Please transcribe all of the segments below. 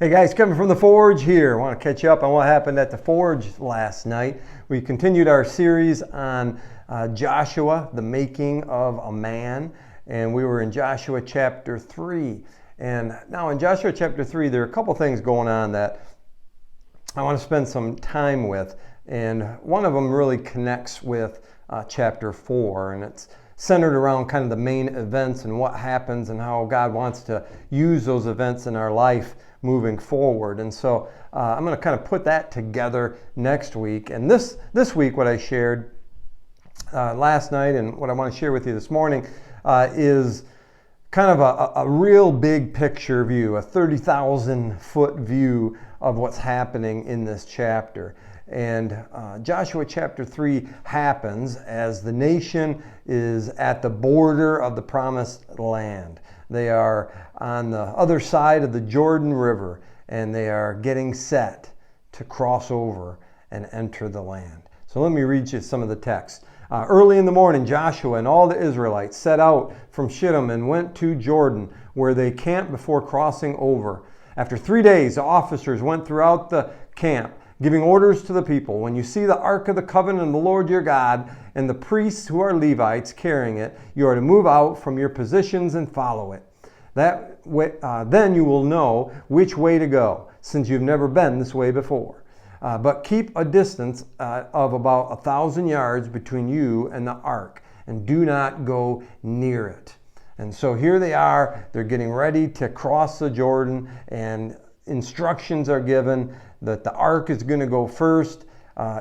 Hey guys, coming from the Forge here. I want to catch you up on what happened at the Forge last night. We continued our series on Joshua, the making of a man, and we were in Joshua chapter 3. And now in Joshua chapter 3, there are a couple things going on that I want to spend some time with, and one of them really connects with chapter 4, and it's centered around kind of the main events and what happens and how God wants to use those events in our life moving forward. And so I'm going to kind of put that together next week. And this week, what I shared last night and what I want to share with you this morning is kind of a real big picture view, a 30,000 foot view of what's happening in this chapter. And Joshua chapter 3 happens as the nation is at the border of the promised land. They are on the other side of the Jordan River, and they are getting set to cross over and enter the land. So let me read you some of the text. Early in the morning, Joshua and all the Israelites set out from Shittim and went to Jordan, where they camped before crossing over. After 3 days, the officers went throughout the camp, giving orders to the people. When you see the Ark of the Covenant of the Lord your God and the priests who are Levites carrying it, you are to move out from your positions and follow it. That way, then you will know which way to go, since you've never been this way before. But keep a distance of about 1,000 yards between you and the Ark, and do not go near it. And so here they are. They're getting ready to cross the Jordan, and instructions are given that the ark is going to go first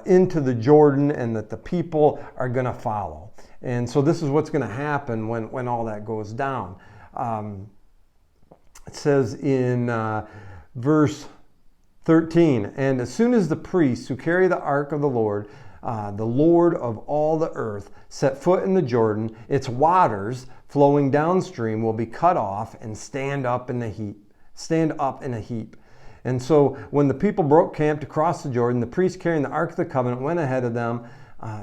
into the Jordan and that the people are going to follow. And so this is what's going to happen when all that goes down. It says in verse 13, and as soon as the priests who carry the ark of the Lord of all the earth, set foot in the Jordan, its waters flowing downstream will be cut off and stand up in a heap. And so when the people broke camp to cross the Jordan, the priests carrying the Ark of the Covenant went ahead of them.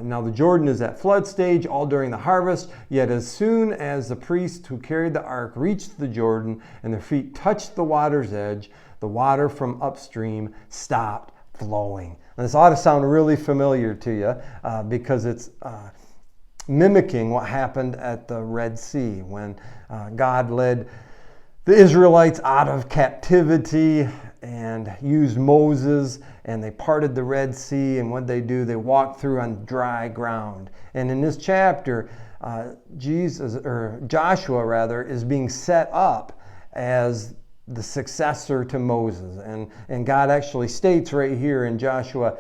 Now the Jordan is at flood stage all during the harvest, yet as soon as the priests who carried the Ark reached the Jordan and their feet touched the water's edge, the water from upstream stopped flowing. And this ought to sound really familiar to you because it's mimicking what happened at the Red Sea when God led the Israelites out of captivity and used Moses, and they parted the Red Sea, and what they do, they walk through on dry ground. And in this chapter, Joshua is being set up as the successor to Moses. And God actually states right here in Joshua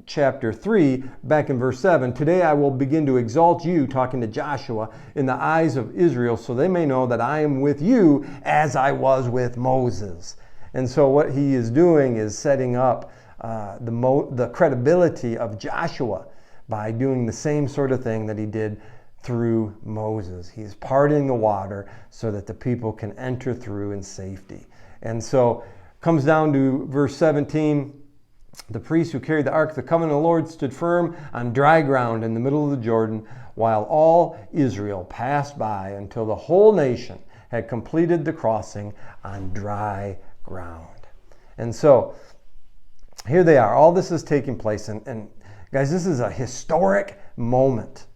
chapter 3, back in verse 7, today I will begin to exalt you, talking to Joshua, in the eyes of Israel, so they may know that I am with you as I was with Moses. And so what he is doing is setting up the credibility of Joshua by doing the same sort of thing that he did through Moses. He's parting the water so that the people can enter through in safety. And so comes down to verse 17. The priests who carried the Ark of the Covenant of the Lord stood firm on dry ground in the middle of the Jordan, while all Israel passed by until the whole nation had completed the crossing on dry ground. And so here they are. All this is taking place. And guys, this is a historic moment.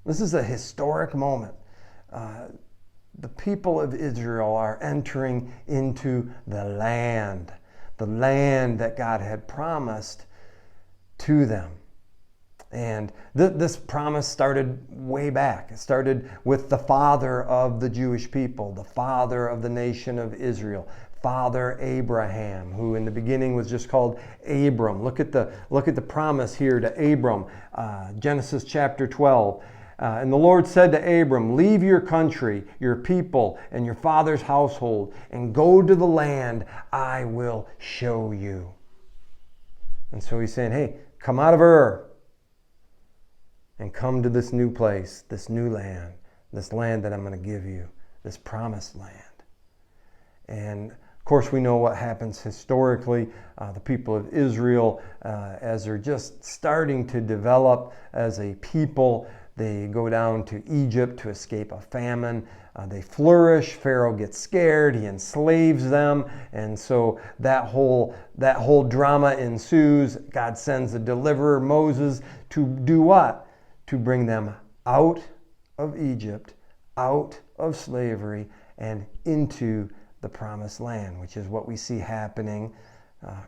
This is a historic moment. The people of Israel are entering into the land that God had promised to them. And this promise started way back. It started with the father of the Jewish people, the father of the nation of Israel, Father Abraham, who in the beginning was just called Abram. Look at the promise here to Abram, Genesis chapter 12. And the Lord said to Abram, leave your country, your people, and your father's household, and go to the land I will show you. And so he's saying, hey, come out of Ur and come to this new place, this new land, this land that I'm going to give you, this promised land. And of course, we know what happens historically. The people of Israel, as they're just starting to develop as a people, They go down to Egypt to escape a famine. They flourish. Pharaoh gets scared. He enslaves them. And so that whole drama ensues. God sends a deliverer, Moses, to do what? To bring them out of Egypt, out of slavery, and into the promised land, which is what we see happening,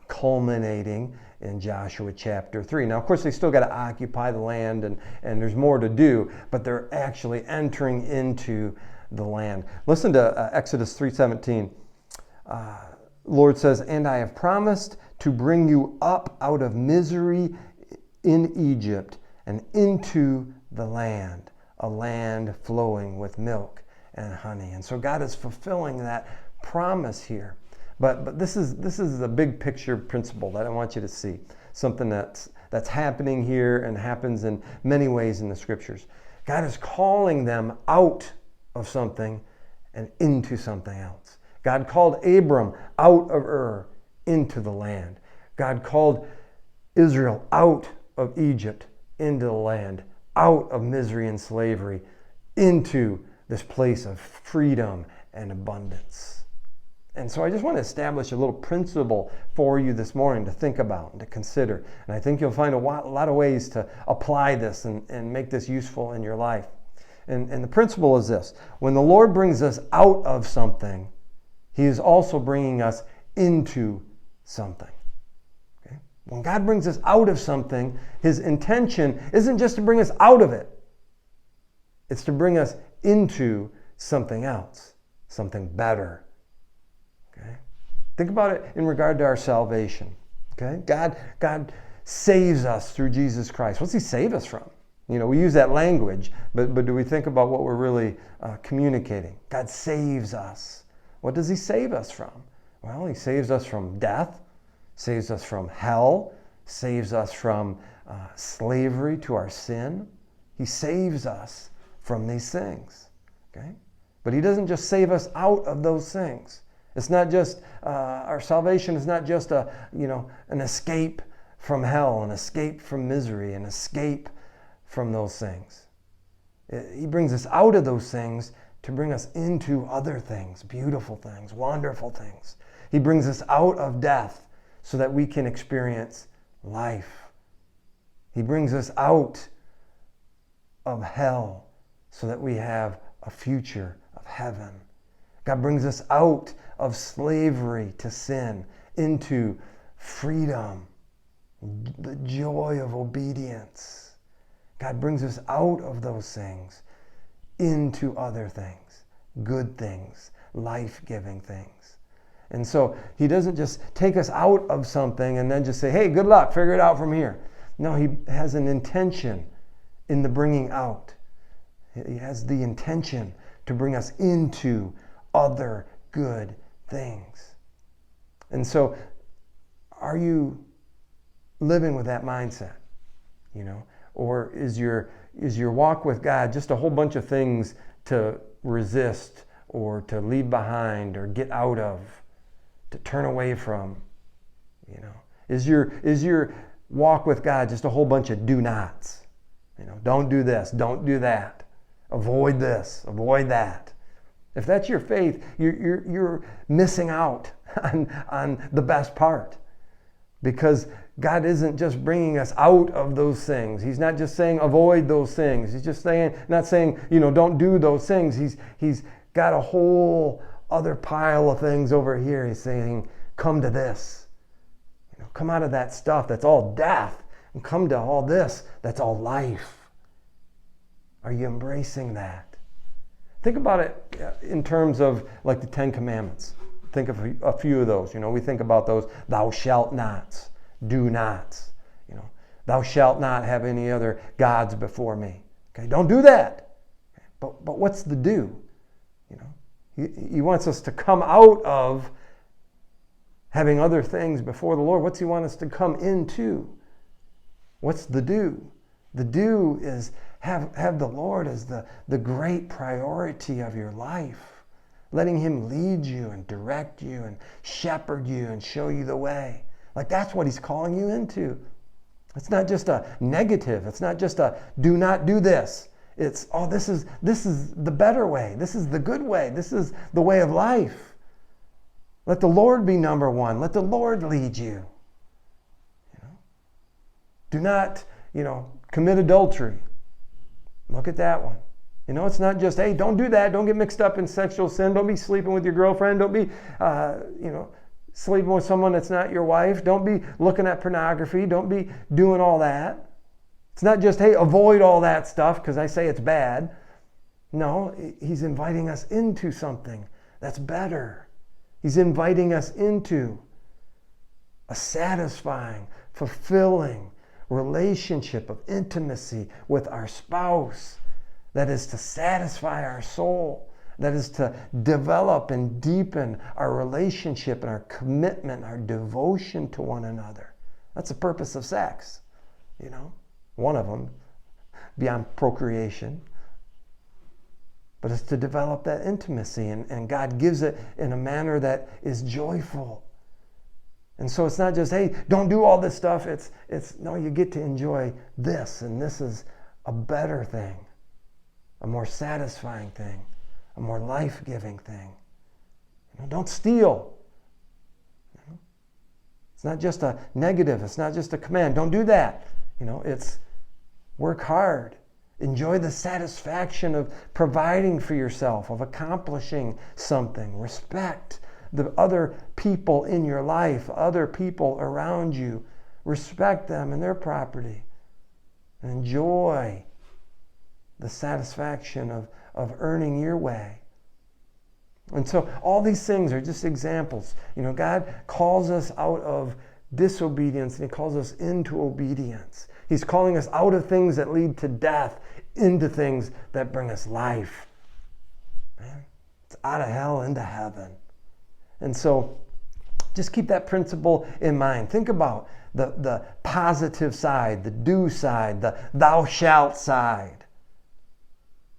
culminating in Joshua chapter 3. Now, of course, they still got to occupy the land, and there's more to do, but they're actually entering into the land. Listen to Exodus 3:17. Lord says, "And I have promised to bring you up out of misery in Egypt and into the land, a land flowing with milk and honey." And so God is fulfilling that promise here. But this is the big picture principle that I want you to see. Something that's happening here and happens in many ways in the scriptures. God is calling them out of something and into something else. God called Abram out of Ur into the land. God called Israel out of Egypt into the land, out of misery and slavery, into this place of freedom and abundance. And so I just want to establish a little principle for you this morning to think about and to consider. And I think you'll find a lot of ways to apply this and make this useful in your life. And the principle is this: when the Lord brings us out of something, He is also bringing us into something. Okay? When God brings us out of something, His intention isn't just to bring us out of it. It's to bring us into something else, something better. Okay? Think about it in regard to our salvation. Okay? God saves us through Jesus Christ. What's He save us from? We use that language, but do we think about what we're really communicating? God saves us. What does He save us from? Well, He saves us from death, saves us from hell, saves us from slavery to our sin. He saves us from these things. Okay? But He doesn't just save us out of those things. It's not just, our salvation is not just an escape from hell, an escape from misery, an escape from those things. He brings us out of those things to bring us into other things, beautiful things, wonderful things. He brings us out of death so that we can experience life. He brings us out of hell so that we have a future of heaven. God brings us out of slavery to sin into freedom, the joy of obedience. God brings us out of those things into other things, good things, life-giving things. And so He doesn't just take us out of something and then just say, hey, good luck, figure it out from here. No, He has an intention in the bringing out. He has the intention to bring us into other good things. And so, are you living with that mindset? Or is your walk with God just a whole bunch of things to resist or to leave behind or get out of, to turn away from? Is your walk with God just a whole bunch of do nots? Don't do this, don't do that, avoid this, avoid that. If that's your faith, you're missing out on the best part, because God isn't just bringing us out of those things. He's not just saying avoid those things. He's just not saying don't do those things. He's got a whole other pile of things over here. He's saying come to this. Come out of that stuff that's all death and come to all this that's all life. Are you embracing that? Think about it in terms of like the Ten Commandments. Think of a few of those. We think about those thou shalt nots, do nots. Thou shalt not have any other gods before me. Okay, don't do that. But what's the do? He wants us to come out of having other things before the Lord. What's He want us to come into? What's the do? The do is have the Lord as the great priority of your life. Letting Him lead you and direct you and shepherd you and show you the way. Like that's what He's calling you into. It's not just a negative. It's not just a do not do this. It's, oh, this is the better way. This is the good way. This is the way of life. Let the Lord be number one. Let the Lord lead you. Do not, commit adultery. Look at that one. It's not just, hey, don't do that. Don't get mixed up in sexual sin. Don't be sleeping with your girlfriend. Don't be, sleeping with someone that's not your wife. Don't be looking at pornography. Don't be doing all that. It's not just, hey, avoid all that stuff because I say it's bad. No, he's inviting us into something that's better. He's inviting us into a satisfying, fulfilling relationship of intimacy with our spouse that is to satisfy our soul, that is to develop and deepen our relationship and our commitment, our devotion to one another. That's the purpose of sex, one of them, beyond procreation. But it's to develop that intimacy, and God gives it in a manner that is joyful. And so it's not just, hey, don't do all this stuff. It's no, you get to enjoy this, and this is a better thing, a more satisfying thing, a more life-giving thing. Don't steal. It's not just a negative. It's not just a command. Don't do that. It's work hard. Enjoy the satisfaction of providing for yourself, of accomplishing something. Respect the other people in your life, other people around you. Respect them and their property. And enjoy the satisfaction of earning your way. And so all these things are just examples. God calls us out of disobedience and he calls us into obedience. He's calling us out of things that lead to death into things that bring us life. Man, it's out of hell into heaven. And so just keep that principle in mind. Think about the positive side, the do side, the thou shalt side.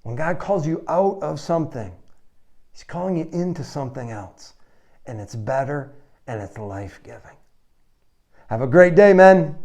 When God calls you out of something, he's calling you into something else. And it's better and it's life-giving. Have a great day, men.